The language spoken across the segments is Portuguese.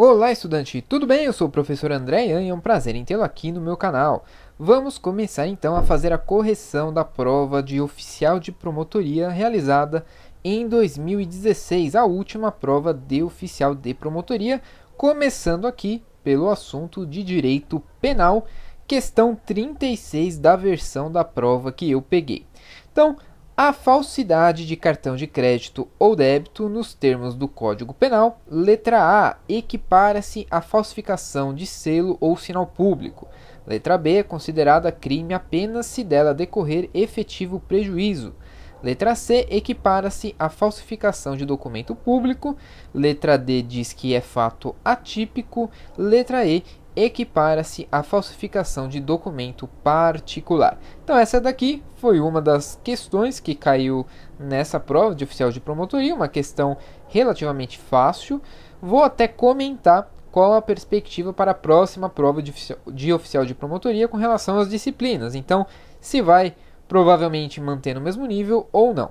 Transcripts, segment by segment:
Olá, estudante! Tudo bem? Eu sou o professor André Ian e é um prazer em tê-lo aqui no meu canal. Vamos começar então a fazer a correção da prova de oficial de promotoria realizada em 2016, a última prova de oficial de promotoria, começando aqui pelo assunto de direito penal, questão 36 da versão da prova que eu peguei. Então, a falsidade de cartão de crédito ou débito nos termos do Código Penal. Letra A. Equipara-se à falsificação de selo ou sinal público. Letra B. É considerada crime apenas se dela decorrer efetivo prejuízo. Letra C. Equipara-se à falsificação de documento público. Letra D. Diz que é fato atípico. Letra E. Equipara-se à falsificação de documento particular. Então essa daqui foi uma das questões que caiu nessa prova de oficial de promotoria, uma questão relativamente fácil. Vou até comentar qual a perspectiva para a próxima prova de oficial de promotoria com relação às disciplinas. Então, se vai provavelmente manter no mesmo nível ou não.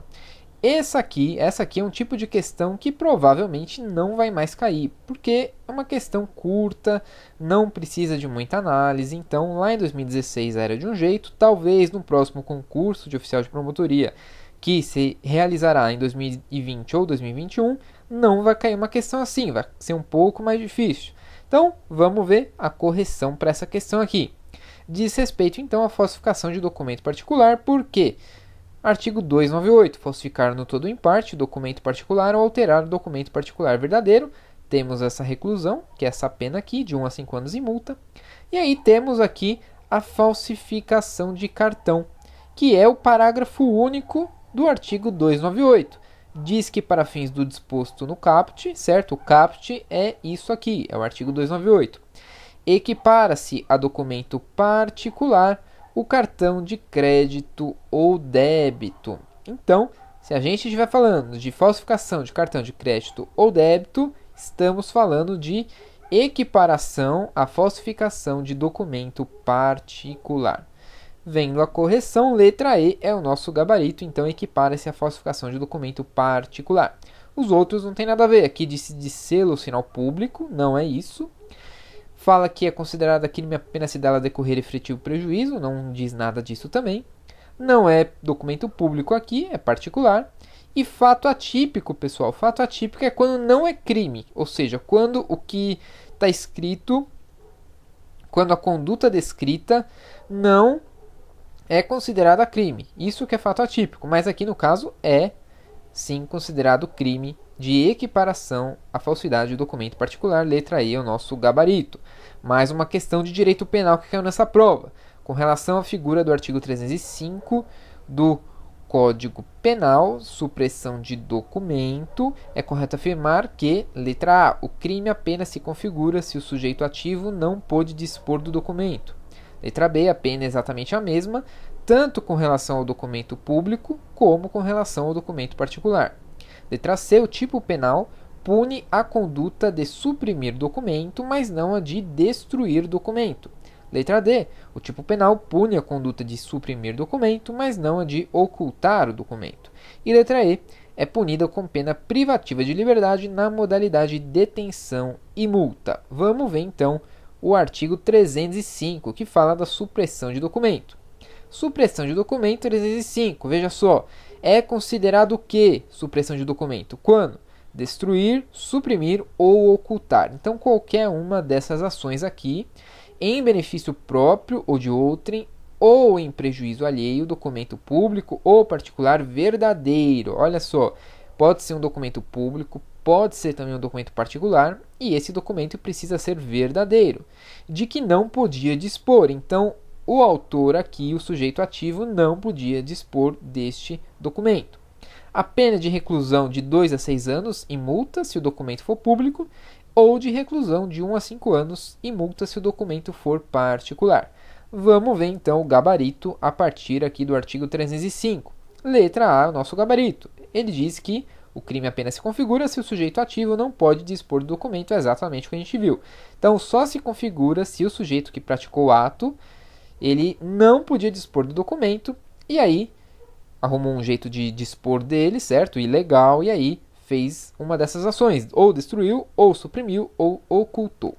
Essa aqui é um tipo de questão que provavelmente não vai mais cair, porque é uma questão curta, não precisa de muita análise. Então, lá em 2016 era de um jeito, talvez no próximo concurso de oficial de promotoria, que se realizará em 2020 ou 2021, não vai cair uma questão assim, vai ser um pouco mais difícil. Então, vamos ver a correção para essa questão aqui. Diz respeito, então, à falsificação de documento particular, por quê? Artigo 298. Falsificar no todo ou em parte o documento particular ou alterar o documento particular verdadeiro. Temos essa reclusão, que é essa pena aqui, de 1 a 5 anos e multa. E aí temos aqui a falsificação de cartão, que é o parágrafo único do artigo 298. Diz que para fins do disposto no caput, certo? O caput é isso aqui, é o artigo 298. Equipara-se a documento particular o cartão de crédito ou débito. Então, se a gente estiver falando de falsificação de cartão de crédito ou débito, estamos falando de equiparação à falsificação de documento particular. Vendo a correção, letra E é o nosso gabarito, então equipara-se à falsificação de documento particular. Os outros não tem nada a ver, aqui disse de selo ou sinal público, não é isso. Fala que é considerada crime apenas se dela decorrer efetivo prejuízo, não diz nada disso também. Não é documento público aqui, é particular. E fato atípico, pessoal, fato atípico é quando não é crime, ou seja, quando o que está escrito, quando a conduta descrita não é considerada crime. Isso que é fato atípico, mas aqui no caso é sim considerado crime de equiparação à falsidade do documento particular. Letra E é o nosso gabarito. Mais uma questão de direito penal que caiu nessa prova. Com relação à figura do artigo 305 do Código Penal, supressão de documento, é correto afirmar que, letra A, o crime apenas se configura se o sujeito ativo não pôde dispor do documento. Letra B, a pena é exatamente a mesma, tanto com relação ao documento público como com relação ao documento particular. Letra C, o tipo penal pune a conduta de suprimir documento, mas não a de destruir documento. Letra D, o tipo penal pune a conduta de suprimir documento, mas não a de ocultar o documento. E letra E, é punida com pena privativa de liberdade na modalidade detenção e multa. Vamos ver então o artigo 305, que fala da supressão de documento. Supressão de documento 305, veja só, é considerado o que supressão de documento? Quando destruir, suprimir ou ocultar. Então, qualquer uma dessas ações aqui, em benefício próprio ou de outrem, ou em prejuízo alheio, documento público ou particular verdadeiro. Olha só, pode ser um documento público, pode ser também um documento particular, e esse documento precisa ser verdadeiro, de que não podia dispor. Então, o autor aqui, o sujeito ativo, não podia dispor deste documento. A pena de reclusão de 2 a 6 anos e multa se o documento for público, ou de reclusão de 1 a 5 anos e multa se o documento for particular. Vamos ver então o gabarito a partir aqui do artigo 305. Letra A, o nosso gabarito. Ele diz que o crime apenas se configura se o sujeito ativo não pode dispor do documento, é exatamente o que a gente viu. Então, só se configura se o sujeito que praticou o ato ele não podia dispor do documento, e aí arrumou um jeito de dispor dele, certo? Ilegal, e aí fez uma dessas ações, ou destruiu, ou suprimiu, ou ocultou.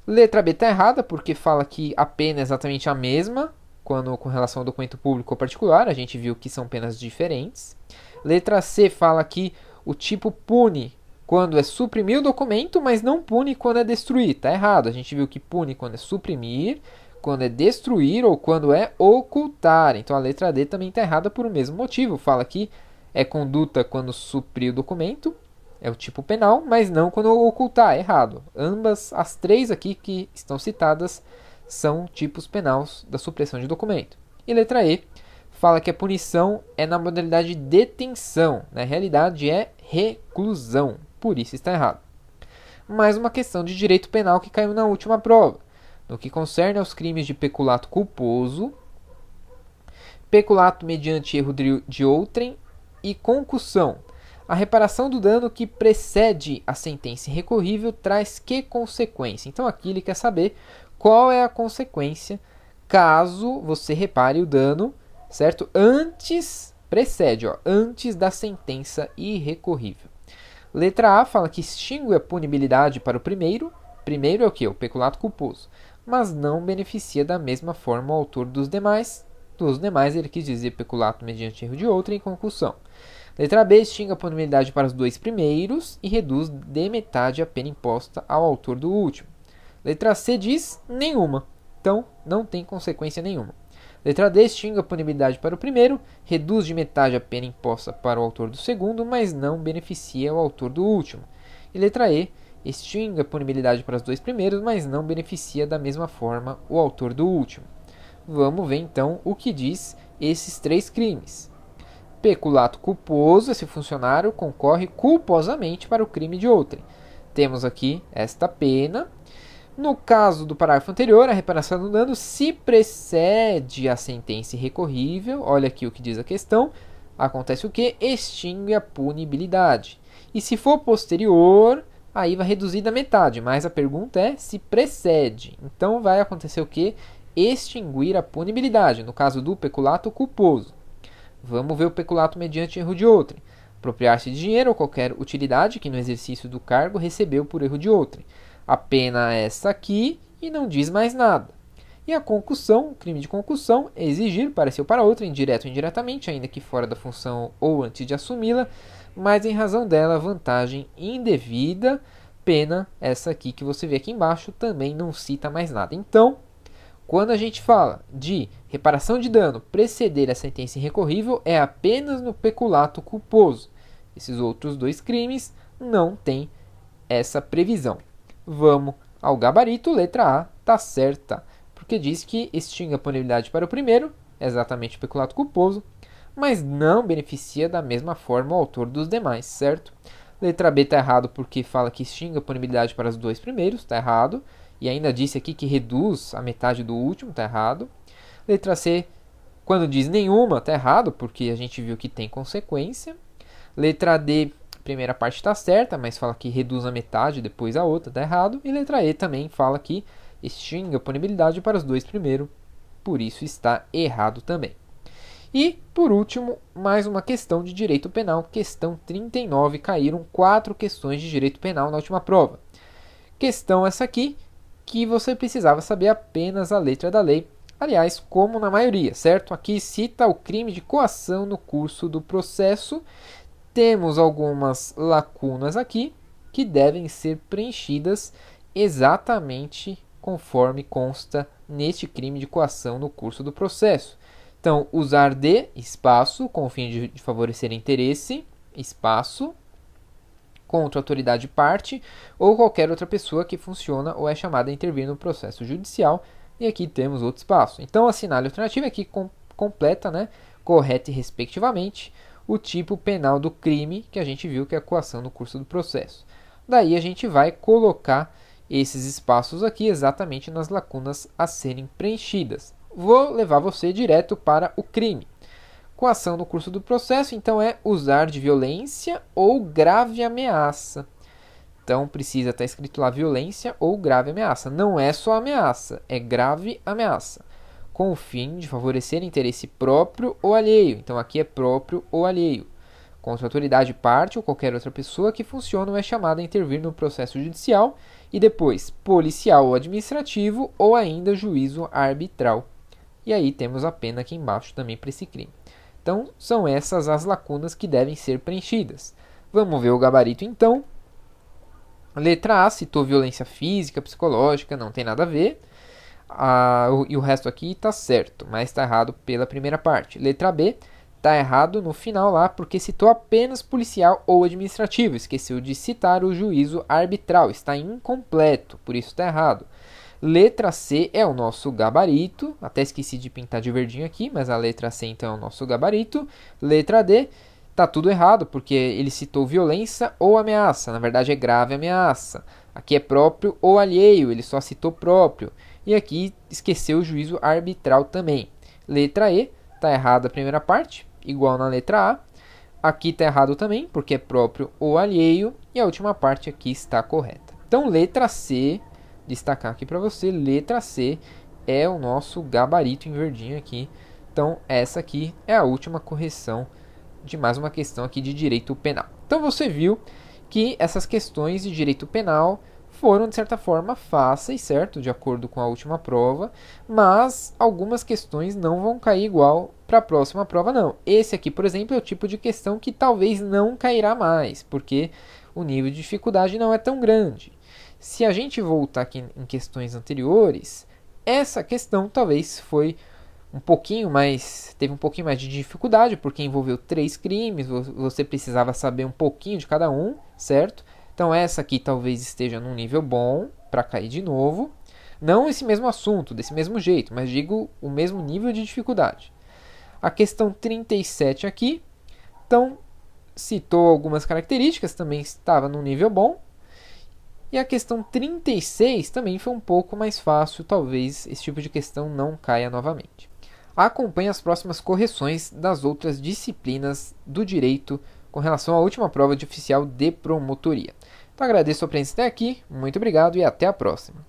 Letra B está errada, porque fala que a pena é exatamente a mesma, quando com relação ao documento público ou particular, a gente viu que são penas diferentes. Letra C fala que o tipo pune quando é suprimir o documento, mas não pune quando é destruir. Está errado, a gente viu que pune quando é suprimir, quando é destruir ou quando é ocultar. Então a letra D também está errada por o mesmo motivo. Fala que é conduta quando suprir o documento, é o tipo penal, mas não quando ocultar. É errado. Ambas, as três aqui que estão citadas, são tipos penais da supressão de documento. E letra E fala que a punição é na modalidade de detenção. Na realidade é reclusão. Por isso está errado. Mais uma questão de direito penal que caiu na última prova. No que concerne aos crimes de peculato culposo, peculato mediante erro de outrem e concussão. A reparação do dano que precede a sentença irrecorrível traz que consequência? Então aqui ele quer saber qual é a consequência caso você repare o dano, certo? Antes da sentença irrecorrível. Letra A fala que extingue a punibilidade para o primeiro. Primeiro é o que? O peculato culposo. Mas não beneficia da mesma forma o autor dos demais. Dos demais ele quis dizer peculato mediante erro de outrem e concussão. Letra B extingue a punibilidade para os dois primeiros e reduz de metade a pena imposta ao autor do último. Letra C diz nenhuma. Então, não tem consequência nenhuma. Letra D extingue a punibilidade para o primeiro, reduz de metade a pena imposta para o autor do segundo, mas não beneficia o autor do último. E letra E extingue a punibilidade para os dois primeiros, mas não beneficia da mesma forma o autor do último. Vamos ver então o que diz esses três crimes. Peculato culposo, esse funcionário concorre culposamente para o crime de outrem. Temos aqui esta pena. No caso do parágrafo anterior, a reparação do dano se precede a sentença irrecorrível. Olha aqui o que diz a questão. Acontece o que? Extingue a punibilidade. E se for posterior, aí vai reduzir da metade. Mas a pergunta é se precede. Então vai acontecer o que? Extinguir a punibilidade. No caso do peculato culposo. Vamos ver o peculato mediante erro de outrem. Apropriar-se de dinheiro ou qualquer utilidade que no exercício do cargo recebeu por erro de outrem. A pena é essa aqui e não diz mais nada. E a concussão, o crime de concussão, é exigir para si ou para outra, indireto ou indiretamente, ainda que fora da função ou antes de assumi-la, mas em razão dela, vantagem indevida, pena essa aqui que você vê aqui embaixo, também não cita mais nada. Então, quando a gente fala de reparação de dano preceder a sentença irrecorrível, é apenas no peculato culposo. Esses outros dois crimes não têm essa previsão. Vamos ao gabarito, letra A está certa, porque diz que extingue a punibilidade para o primeiro, exatamente o peculato culposo, mas não beneficia da mesma forma o autor dos demais, certo? Letra B está errado porque fala que extingue a punibilidade para os dois primeiros, está errado. E ainda disse aqui que reduz a metade do último, está errado. Letra C, quando diz nenhuma, está errado, porque a gente viu que tem consequência. Letra D, primeira parte está certa, mas fala que reduz a metade, depois a outra, está errado. E letra E também fala que extingue a punibilidade para os dois primeiros, por isso está errado também. E, por último, mais uma questão de direito penal, questão 39, caíram 4 questões de direito penal na última prova. Questão essa aqui, que você precisava saber apenas a letra da lei, aliás, como na maioria, certo? Aqui cita o crime de coação no curso do processo. Temos algumas lacunas aqui que devem ser preenchidas exatamente conforme consta neste crime de coação no curso do processo. Então, usar de espaço com o fim de favorecer interesse, espaço, contra a autoridade parte ou qualquer outra pessoa que funciona ou é chamada a intervir no processo judicial. E aqui temos outro espaço. Então, assinale a alternativa aqui completa, né, correta e respectivamente, o tipo penal do crime que a gente viu que é a coação no curso do processo. Daí a gente vai colocar esses espaços aqui exatamente nas lacunas a serem preenchidas. Vou levar você direto para o crime. Coação no curso do processo, então, é usar de violência ou grave ameaça. Então, precisa estar escrito lá violência ou grave ameaça. Não é só ameaça, é grave ameaça. Com o fim de favorecer interesse próprio ou alheio. Então, aqui é próprio ou alheio. contra a autoridade parte ou qualquer outra pessoa que funciona ou é chamada a intervir no processo judicial, e depois policial ou administrativo, ou ainda juízo arbitral. E aí temos a pena aqui embaixo também para esse crime. Então, são essas as lacunas que devem ser preenchidas. Vamos ver o gabarito então. Letra A citou violência física, psicológica, não tem nada a ver. E o resto aqui está certo, mas está errado pela primeira parte. Letra B está errado no final lá, porque citou apenas policial ou administrativo. Esqueceu de citar o juízo arbitral. Está incompleto, por isso está errado. Letra C é o nosso gabarito. Até esqueci de pintar de verdinho aqui, mas a letra C então é o nosso gabarito. Letra D está tudo errado, porque ele citou violência ou ameaça. Na verdade é grave ameaça. Aqui é próprio ou alheio, ele só citou próprio. E aqui esqueceu o juízo arbitral também. Letra E, está errada a primeira parte, igual na letra A. Aqui está errado também, porque é próprio ou alheio. E a última parte aqui está correta. Então, letra C, destacar aqui para você, letra C é o nosso gabarito em verdinho aqui. Então, essa aqui é a última correção de mais uma questão aqui de direito penal. Então, você viu que essas questões de direito penal foram, de certa forma, fáceis, certo? De acordo com a última prova, mas algumas questões não vão cair igual para a próxima prova, não. Esse aqui, por exemplo, é o tipo de questão que talvez não cairá mais, porque o nível de dificuldade não é tão grande. Se a gente voltar aqui em questões anteriores, essa questão talvez foi teve um pouquinho mais de dificuldade, porque envolveu 3 crimes, você precisava saber um pouquinho de cada um, certo? Então essa aqui talvez esteja num nível bom para cair de novo. Não esse mesmo assunto, desse mesmo jeito, mas digo o mesmo nível de dificuldade. A questão 37 aqui, então citou algumas características, também estava num nível bom. E a questão 36 também foi um pouco mais fácil, talvez esse tipo de questão não caia novamente. Acompanhe as próximas correções das outras disciplinas do direito com relação à última prova de oficial de promotoria. Então agradeço a presença até aqui, muito obrigado e até a próxima.